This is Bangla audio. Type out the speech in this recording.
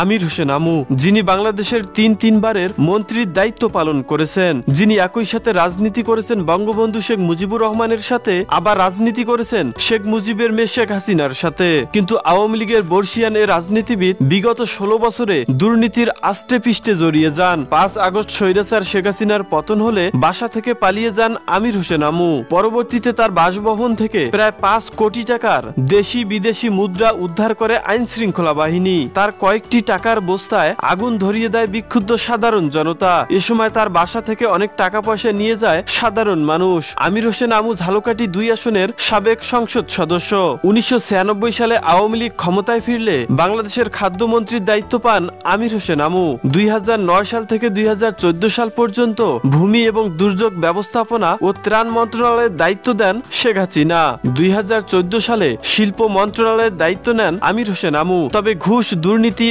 আমির হোসেন আমু, যিনি বাংলাদেশের তিনবারের মন্ত্রীর দায়িত্ব পালন করেছেন, যিনি একই সাথে রাজনীতি করেছেন বঙ্গবন্ধু শেখ মুজিবুর রহমানের সাথে, আবার রাজনীতি করেছেন শেখ মুজিবের মেয়ে শেখ হাসিনার সাথে। কিন্তু আওয়ামী লীগের বর্ষিয়ান এ রাজনীতিবিদ বিগত 16 বছরে দুর্নীতির আষ্টে পিষ্টে জড়িয়ে যান। 5 আগস্ট স্বৈরাচার শেখ হাসিনার পতন হলে বাসা থেকে পালিয়ে যান আমির হোসেন আমু। পরবর্তীতে তার বাসভবন থেকে প্রায় 5 কোটি টাকার দেশি বিদেশি মুদ্রা উদ্ধার করে আইন শৃঙ্খলা বাহিনী। তার কয়েকটি টাকার বস্তায় আগুন ধরিয়ে দেয় বিক্ষুব্ধ সাধারণ জনতা। এ সময় তার বাসা থেকে অনেক টাকা পয়সা নিয়ে যায় সাধারণ মানুষ। আমির হোসেন আমু ঝালকাঠি 2 আসনের সাবেক সংসদ সদস্য। 1996 সালে আওয়ামী লীগ ক্ষমতায় ফিরলে বাংলাদেশের খাদ্যমন্ত্রীর দায়িত্ব পান আমির হোসেন আমু। 2009 সাল থেকে 2014 সাল পর্যন্ত ভূমি এবং দুর্যোগ ব্যবস্থাপনা ও ত্রাণ মন্ত্রণালয়ের দায়িত্ব দেন শেখ হাসিনা। 2014 সালে শিল্প মন্ত্রণালয়ের দায়িত্ব নেন আমির হোসেন আমু। তবে ঘুষ, দুর্নীতি,